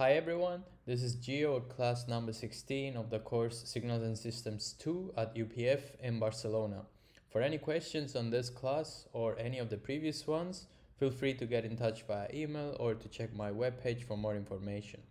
Hi everyone, this is Gio at class number 16 of the course Signals and Systems 2 at UPF in Barcelona. For any questions on this class or any of the previous ones, feel free to get in touch via email or to check my webpage for more information.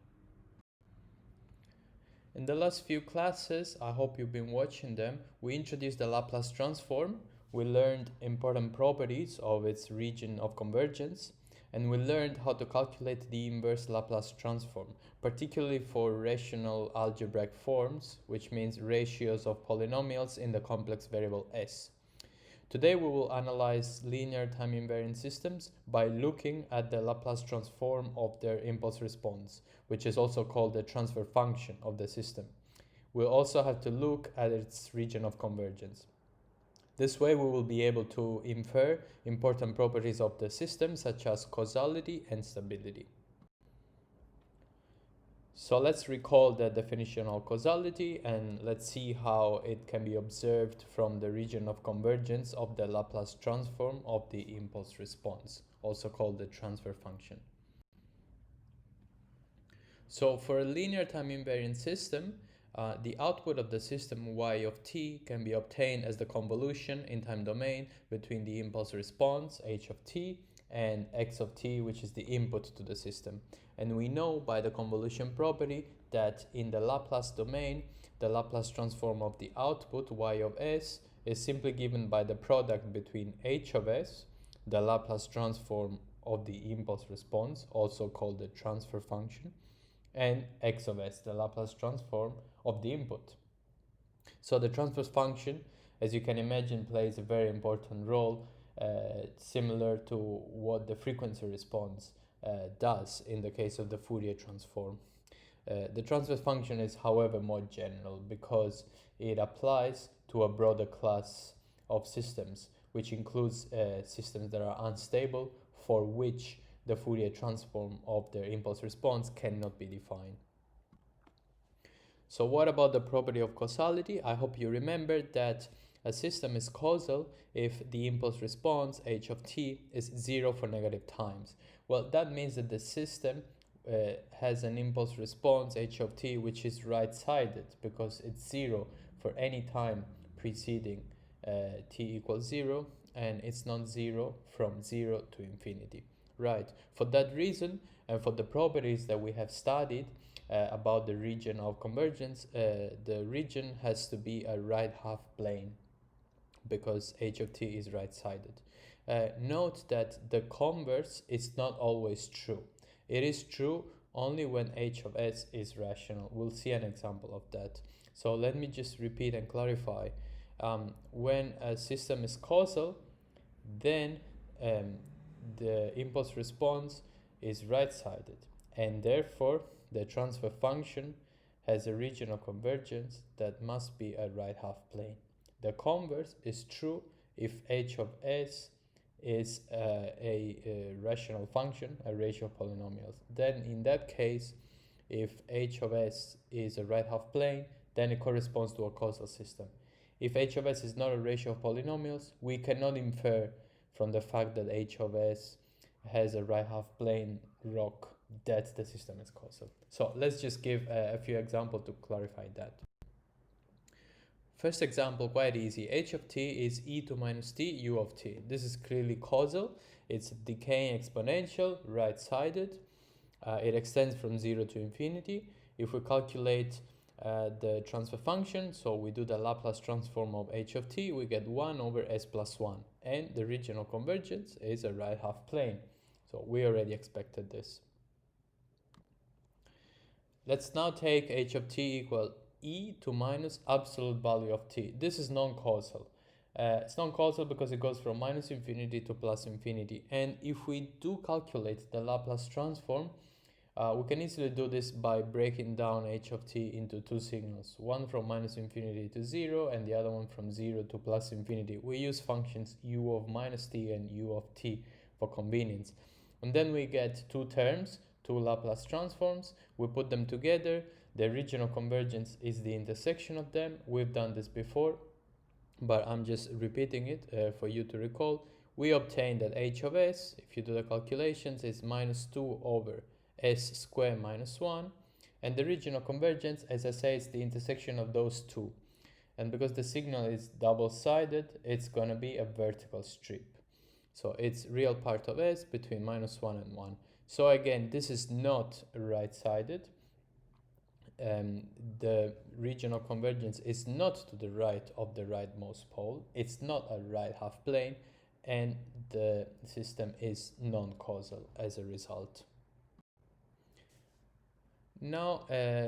In the last few classes, I hope you've been watching them, we introduced the Laplace transform, we learned important properties of its region of convergence, and we learned how to calculate the inverse Laplace transform, particularly for rational algebraic forms, which means ratios of polynomials in the complex variable s. Today we will analyze linear time invariant systems by looking at the Laplace transform of their impulse response, which is also called the transfer function of the system. We'll also have to look at its region of convergence. This way we will be able to infer important properties of the system such as causality and stability. So let's recall the definition of causality and let's see how it can be observed from the region of convergence of the Laplace transform of the impulse response, also called the transfer function. So for a linear time invariant system, the output of the system y of t can be obtained as the convolution in time domain between the impulse response h of t and x of t, which is the input to the system. And we know by the convolution property that in the Laplace domain, the Laplace transform of the output y of s is simply given by the product between h of s, the Laplace transform of the impulse response, also called the transfer function, and x of s, the Laplace transform of the input. So the transfer function, as you can imagine, plays a very important role, similar to what the frequency response does in the case of the Fourier transform. The transfer function is, however, more general because it applies to a broader class of systems, which includes systems that are unstable, for which the Fourier transform of their impulse response cannot be defined. So what about the property of causality? I hope you remember that a system is causal if the impulse response h of t is 0 for negative times. Well, that means that the system has an impulse response h of t which is right-sided because it's 0 for any time preceding t equals 0, and it's not 0 from 0 to infinity. Right. For that reason, and for the properties that we have studied about the region of convergence, the region has to be a right half plane because h of t is right-sided. Note that the converse is not always true. It is true only when h of s is rational. We'll see an example of that. So let me just repeat and clarify. When a system is causal, then the impulse response is right-sided, and therefore the transfer function has a region of convergence that must be a right half plane. The converse is true if h of s is a rational function, a ratio of polynomials. Then in that case, if h of s is a right half plane, then it corresponds to a causal system. If h of s is not a ratio of polynomials, we cannot infer from the fact that h of s has a right half plane rock that the system is causal. So let's just give a few examples to clarify that. First example, quite easy. H of t is e to minus t u of t. This is clearly causal. It's decaying exponential, right-sided. It extends from 0 to infinity. If we calculate the transfer function, so we do the Laplace transform of h of t, we get 1 over s plus 1. And the region of convergence is a right half plane. So we already expected this. Let's now take h of t equal e to minus absolute value of t. This is non-causal. It's non-causal because it goes from minus infinity to plus infinity. And if we do calculate the Laplace transform, we can easily do this by breaking down h of t into two signals, one from minus infinity to 0 and the other one from 0 to plus infinity. We use functions u of minus t and u of t for convenience. And then we get two terms, two Laplace transforms. We put them together. The region of convergence is the intersection of them. We've done this before, but I'm just repeating it for you to recall. We obtain that h of s, if you do the calculations, is minus 2 over s squared minus 1. And the region of convergence, as I say, is the intersection of those two. And because the signal is double-sided, it's going to be a vertical strip. So it's real part of S between minus 1 and 1. So again, this is not right-sided. The region of convergence is not to the right of the rightmost pole. It's not a right half plane, and the system is non-causal as a result. Now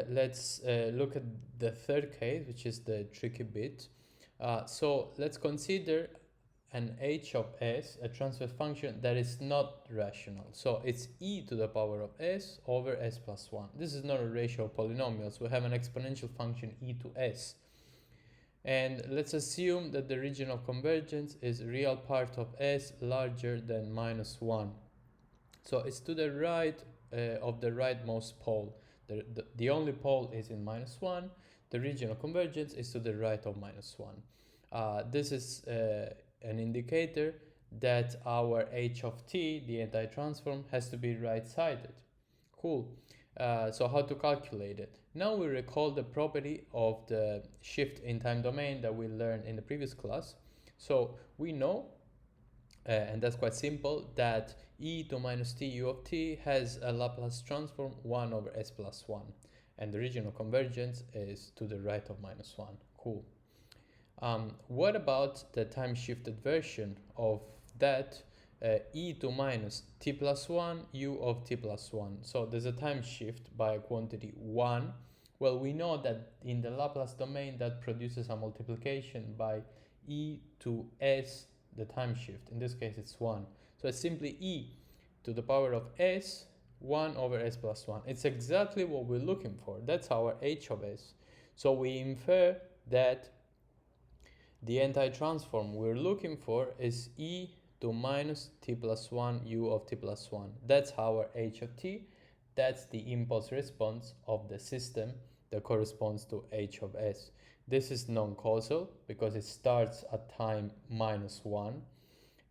let's look at the third case, which is the tricky bit. So let's consider an h of s, a transfer function that is not rational. So it's e to the power of s over s plus 1. This is not a ratio of polynomials. We have an exponential function e to s. And let's assume that the region of convergence is real part of s larger than minus 1. So it's to the right of the rightmost pole. The only pole is in minus 1. The region of convergence is to the right of minus 1. This is an indicator that our h of t, the anti-transform, has to be right-sided. Cool. So how to calculate it? Now we recall the property of the shift in time domain that we learned in the previous class. So we know, and that's quite simple, that e to minus t u of t has a Laplace transform 1 over s plus 1. And the region of convergence is to the right of minus 1. Cool. What about the time-shifted version of that e to minus t plus 1 u of t plus 1? So there's a time shift by a quantity 1. Well, we know that in the Laplace domain that produces a multiplication by e to s, the time shift. In this case, it's 1. So it's simply e to the power of s, 1 over s plus 1. It's exactly what we're looking for. That's our h of s. So we infer that the anti-transform we're looking for is e to minus t plus 1 u of t plus 1. That's our h of t. That's the impulse response of the system that corresponds to h of s. This is non-causal because it starts at time minus 1.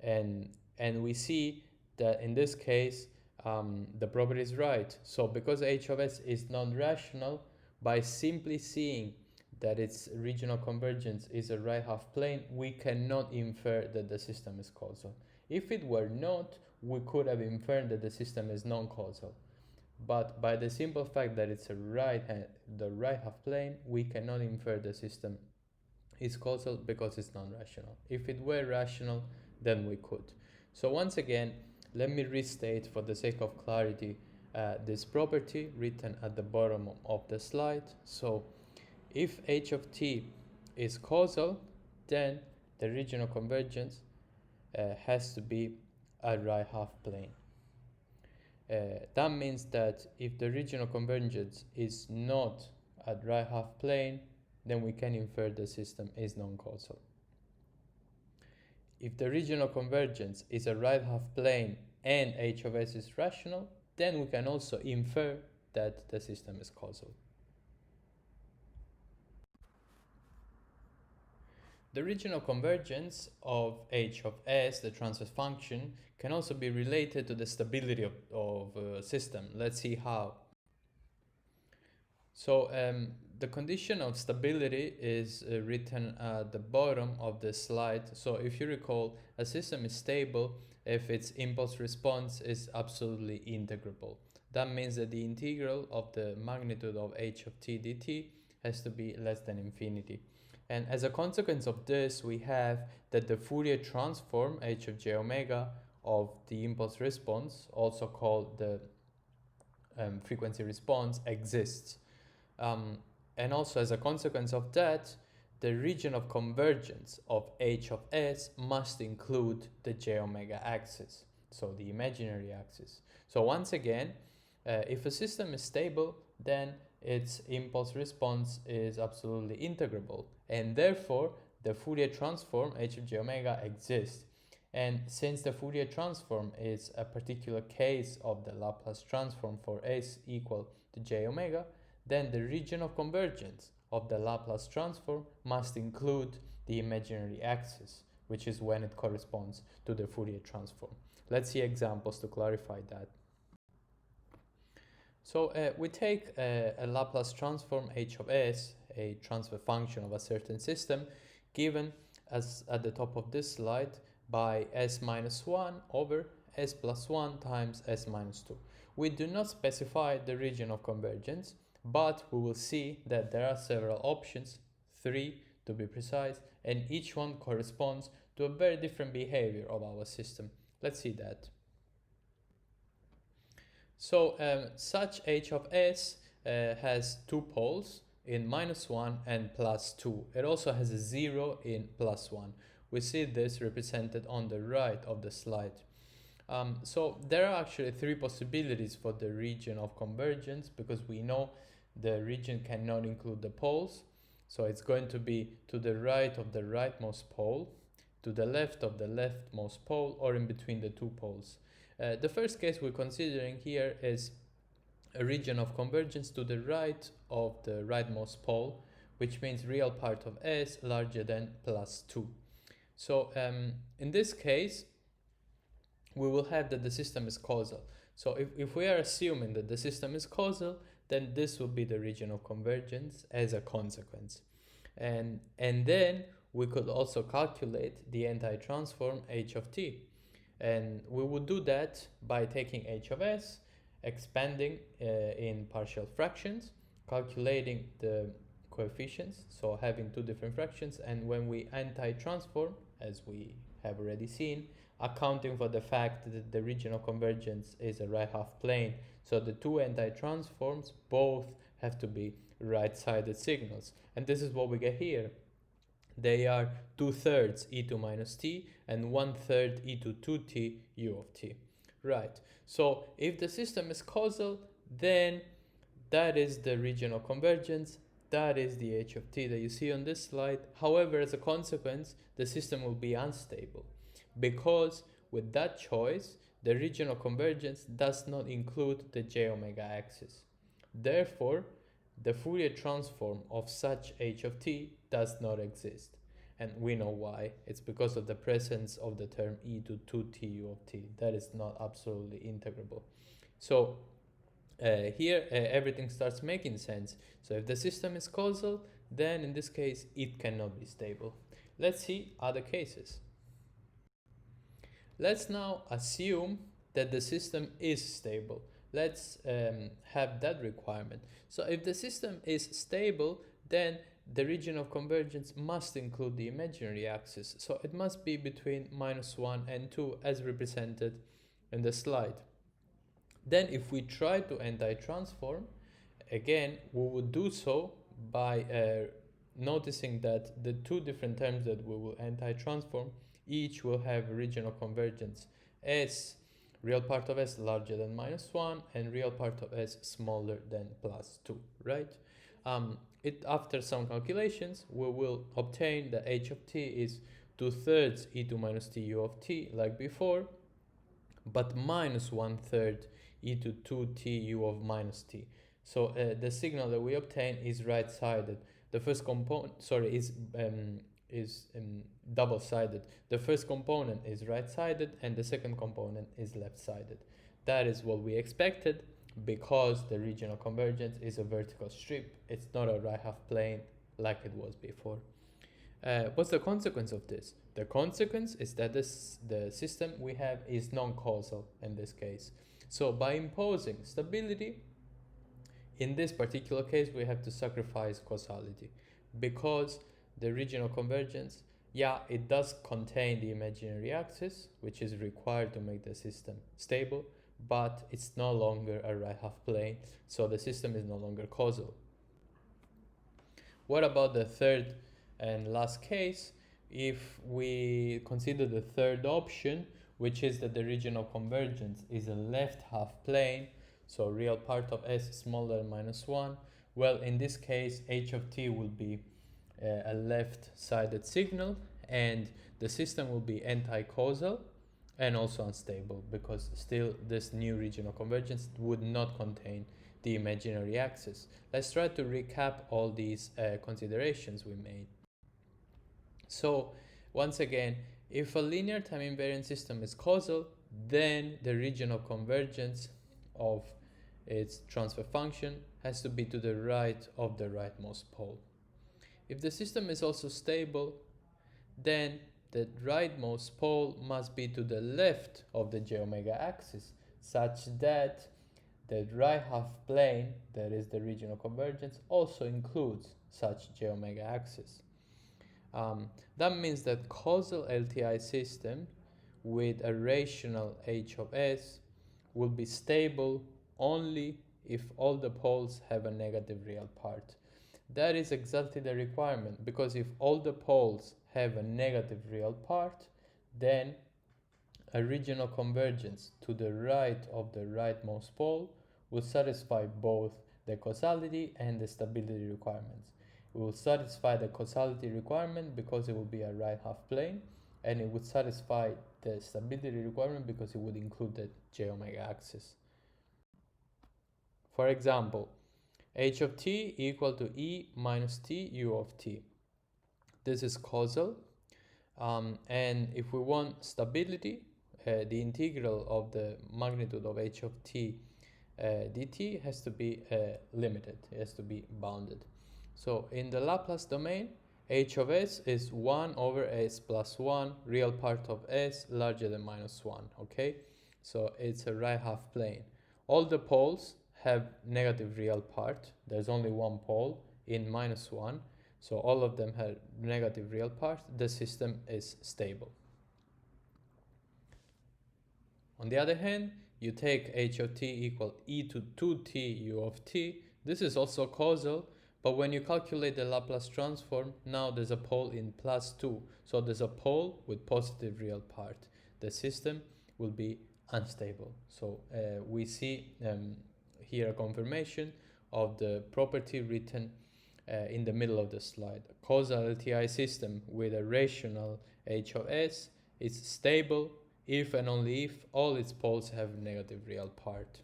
And we see that in this case, the property is right. So because h of s is non-rational, by simply seeing that its regional convergence is a right half plane, we cannot infer that the system is causal. If it were not, we could have inferred that the system is non-causal. But by the simple fact that it's the right half plane, we cannot infer the system is causal because it's non-rational. If it were rational, then we could. So once again, let me restate for the sake of clarity this property written at the bottom of the slide. So if h of t is causal, then the region of convergence has to be a right half plane. That means that if the region of convergence is not a right half plane, then we can infer the system is non-causal. If the region of convergence is a right half plane and h of s is rational, then we can also infer that the system is causal. The region of convergence of h of s, the transfer function, can also be related to the stability of a system. Let's see how. So the condition of stability is written at the bottom of the slide. So if you recall, a system is stable if its impulse response is absolutely integrable. That means that the integral of the magnitude of h of t dt has to be less than infinity. And as a consequence of this, we have that the Fourier transform h of j omega of the impulse response, also called the frequency response, exists. And also as a consequence of that, the region of convergence of h of s must include the j omega axis, so the imaginary axis. So once again, if a system is stable, then its impulse response is absolutely integrable, and therefore the Fourier transform h of j omega exists. And since the Fourier transform is a particular case of the Laplace transform for s equal to j omega, then the region of convergence of the Laplace transform must include the imaginary axis, which is when it corresponds to the Fourier transform. Let's see examples to clarify that. So we take a Laplace transform h of s, a transfer function of a certain system, given as at the top of this slide by s minus 1 over s plus 1 times s minus 2. We do not specify the region of convergence, but we will see that there are several options, 3 to be precise, and each one corresponds to a very different behavior of our system. Let's see that. So such h of s has two poles in minus 1 and plus 2. It also has a 0 in plus 1. We see this represented on the right of the slide. So there are actually three possibilities for the region of convergence, because we know the region cannot include the poles. So it's going to be to the right of the rightmost pole, to the left of the leftmost pole, or in between the two poles. The first case we're considering here is a region of convergence to the right of the rightmost pole, which means real part of s larger than plus 2. So in this case, we will have that the system is causal. So if we are assuming that the system is causal, then this will be the region of convergence as a consequence. And then we could also calculate the anti-transform h of t. And we would do that by taking h of s, expanding in partial fractions, calculating the coefficients, so having two different fractions, and when we anti-transform, as we have already seen, accounting for the fact that the region of convergence is a right half plane, so the two anti-transforms both have to be right-sided signals. And this is what we get here. They are 2/3 e2 minus t and 1/3 e2 2t u of t. Right, so if the system is causal, then that is the region of convergence, that is the h of t that you see on this slide. However, as a consequence, the system will be unstable, because with that choice, the region of convergence does not include the j omega axis. Therefore, the Fourier transform of such h of t does not exist. And we know why. It's because of the presence of the term e to 2t u of t. That is not absolutely integrable. So here everything starts making sense. So if the system is causal, then in this case it cannot be stable. Let's see other cases. Let's now assume that the system is stable. Let's have that requirement. So if the system is stable, then the region of convergence must include the imaginary axis. So it must be between -1 and 2 as represented in the slide. Then if we try to anti-transform, again, we would do so by noticing that the two different terms that we will anti-transform, each will have a region of convergence s, real part of s larger than -1, and real part of s smaller than +2, right? After some calculations, we will obtain that h of t is 2/3 e2 minus t u of t, like before, but -1/3 e to 2t u of minus t. So the signal that we obtain is right-sided. The first component, is double-sided. The first component is right-sided and the second component is left-sided. That is what we expected, because the region of convergence is a vertical strip. It's not a right half plane like it was before. What's the consequence of this? The consequence is that the system we have is non-causal in this case. So by imposing stability, in this particular case, we have to sacrifice causality, because the region of convergence, it does contain the imaginary axis, which is required to make the system stable, but it's no longer a right half plane, so the system is no longer causal. What about the third and last case? If we consider the third option, which is that the region of convergence is a left half plane, so real part of s smaller than -1, well, in this case, h of t will be a left-sided signal, and the system will be anti-causal and also unstable, because still this new region of convergence would not contain the imaginary axis. Let's try to recap all these considerations we made. So once again, if a linear time invariant system is causal, then the region of convergence of its transfer function has to be to the right of the rightmost pole. If the system is also stable, then the rightmost pole must be to the left of the j omega axis, such that the right half plane, that is the region of convergence, also includes such j omega axis. That means that causal LTI system with a rational h of s will be stable only if all the poles have a negative real part. That is exactly the requirement, because if all the poles have a negative real part, then a region of convergence to the right of the rightmost pole will satisfy both the causality and the stability requirements. It will satisfy the causality requirement because it will be a right half plane, and it would satisfy the stability requirement because it would include the j omega axis. For example, h of t equal to e minus t u of t. This is causal, and if we want stability, the integral of the magnitude of h of t dt has to be limited, it has to be bounded. So in the Laplace domain, h of s is 1 over s plus 1, real part of s larger than minus 1, okay? So it's a right half plane. All the poles have negative real part. There's only one pole in minus 1, so all of them have negative real part. The system is stable. On the other hand, you take h of t equal e to 2t u of t. This is also causal, but when you calculate the Laplace transform, now there's a pole in plus 2. So there's a pole with positive real part. The system will be unstable. So we see here a confirmation of the property written in the middle of the slide. Causal LTI system with a rational h of s is stable if and only if all its poles have negative real part.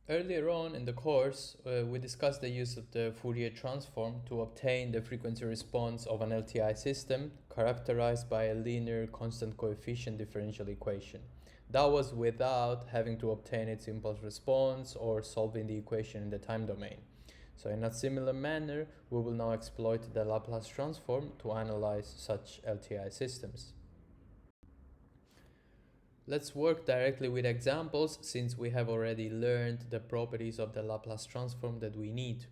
Earlier on in the course, we discussed the use of the Fourier transform to obtain the frequency response of an LTI system characterized by a linear constant coefficient differential equation. That was without having to obtain its impulse response or solving the equation in the time domain. So in a similar manner, we will now exploit the Laplace transform to analyze such LTI systems. Let's work directly with examples, since we have already learned the properties of the Laplace transform that we need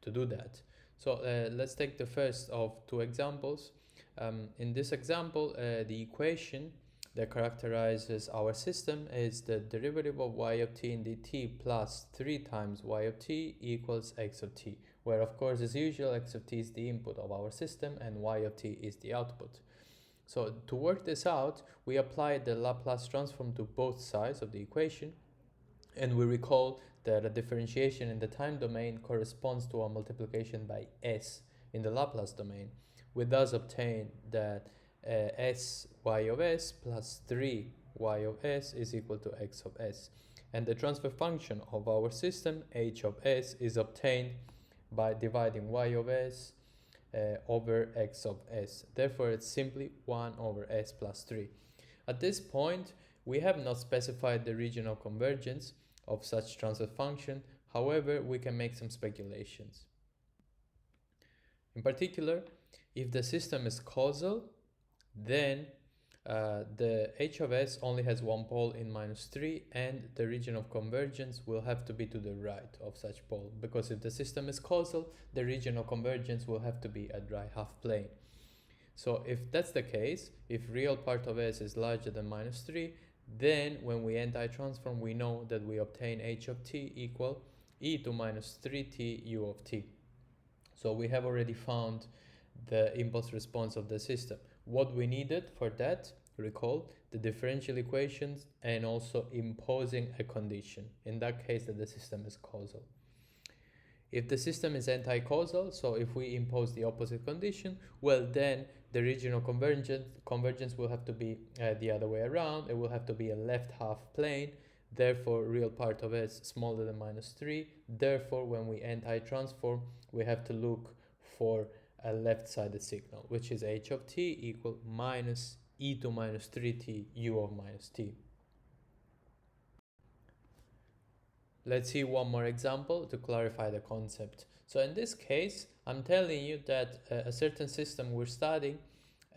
to do that. So let's take the first of two examples. In this example, the equation that characterizes our system is the derivative of y of t in dt plus 3 times y of t equals x of t, where of course as usual x of t is the input of our system and y of t is the output. So to work this out, we apply the Laplace transform to both sides of the equation, and we recall that a differentiation in the time domain corresponds to a multiplication by s in the Laplace domain. We thus obtain that s y of s plus 3 y of s is equal to x of s. And the transfer function of our system, h of s, is obtained by dividing y of s over x of s. Therefore, it's simply 1 over s plus 3. At this point, we have not specified the region of convergence of such transfer function. However, we can make some speculations. In particular, if the system is causal, then the h of s only has one pole in minus 3, and the region of convergence will have to be to the right of such pole, because if the system is causal, the region of convergence will have to be a right half plane. So if that's the case, if real part of s is larger than minus 3, then when we anti-transform, we know that we obtain h of t equal e to minus 3t u of t. So we have already found the impulse response of the system. What we needed for that, recall, the differential equations and also imposing a condition, in that case that the system is causal. If the system is anti-causal, so if we impose the opposite condition, well then the region of convergence will have to be the other way around. It will have to be a left half plane, therefore real part of s smaller than minus 3. Therefore, when we anti-transform, we have to look for a left-sided signal, which is h of t equal minus e to minus 3t u of minus t. Let's see one more example to clarify the concept. So in this case, I'm telling you that a certain system we're studying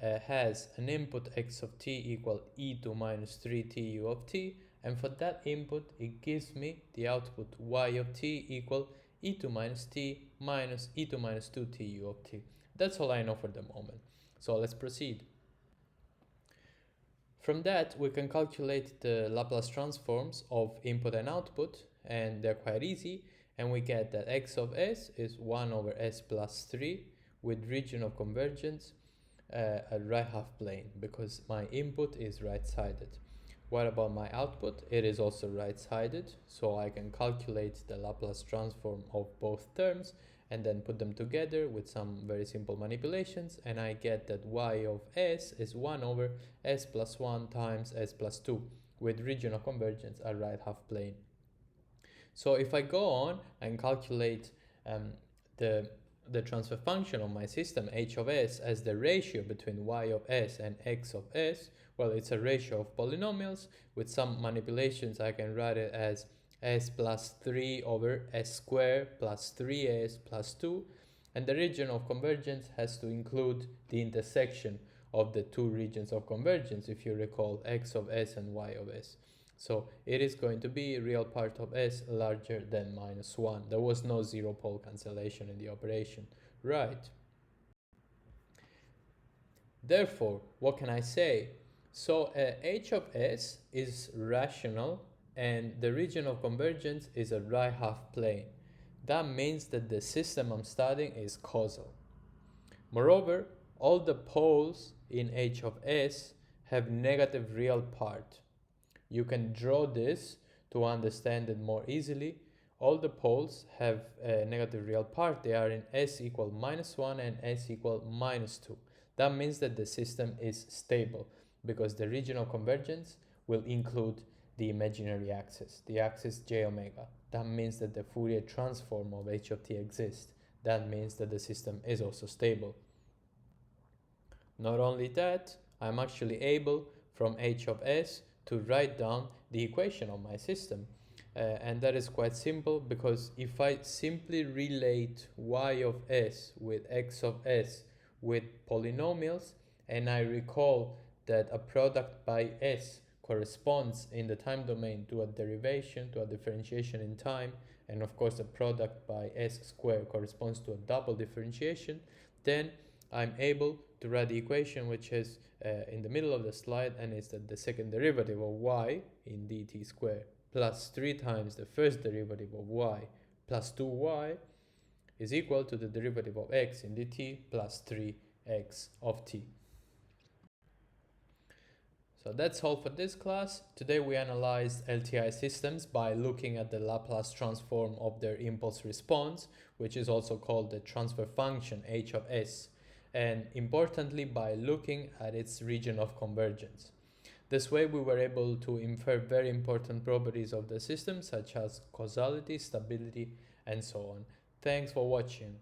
has an input x of t equal e to minus 3t u of t, and for that input it gives me the output y of t equal e to minus t minus e to minus 2t u of t. That's all I know for the moment. So let's proceed. From that, we can calculate the Laplace transforms of input and output, and they're quite easy, and we get that x of s is 1 over s plus 3 with region of convergence at right half plane, because my input is right-sided. What about my output? It is also right-sided, so I can calculate the Laplace transform of both terms and then put them together with some very simple manipulations, and I get that y of s is 1 over s plus 1 times s plus 2 with region of convergence at right half plane. So if I go on and calculate the transfer function of my system h of s as the ratio between y of s and x of s, well, it's a ratio of polynomials. With some manipulations I can write it as s plus 3 over s squared plus 3s plus 2, and the region of convergence has to include the intersection of the two regions of convergence, if you recall, x of s and y of s. So it is going to be real part of s larger than minus 1. There was no zero pole cancellation in the operation, right? Therefore, what can I say? So h of s is rational and the region of convergence is a right half plane. That means that the system I'm studying is causal. Moreover, all the poles in h of s have negative real part. You can draw this to understand it more easily. All the poles have a negative real part. They are in s equal minus 1 and s equal minus 2. That means that the system is stable because the region of convergence will include the imaginary axis, the axis j omega. That means that the Fourier transform of h of t exists. That means that the system is also stable. Not only that, I'm actually able from h of s to write down the equation of my system. And that is quite simple, because if I simply relate y of s with x of s with polynomials, and I recall that a product by s corresponds in the time domain to a derivation, to a differentiation in time, and of course a product by s squared corresponds to a double differentiation, then I'm able to write the equation, which is in the middle of the slide, and it's that the second derivative of y in dt squared plus 3 times the first derivative of y plus 2y is equal to the derivative of x in dt plus 3x of t. So that's all for this class. Today we analyzed LTI systems by looking at the Laplace transform of their impulse response, which is also called the transfer function h of s, and importantly by looking at its region of convergence. This way we were able to infer very important properties of the system, such as causality, stability, and so on. Thanks for watching.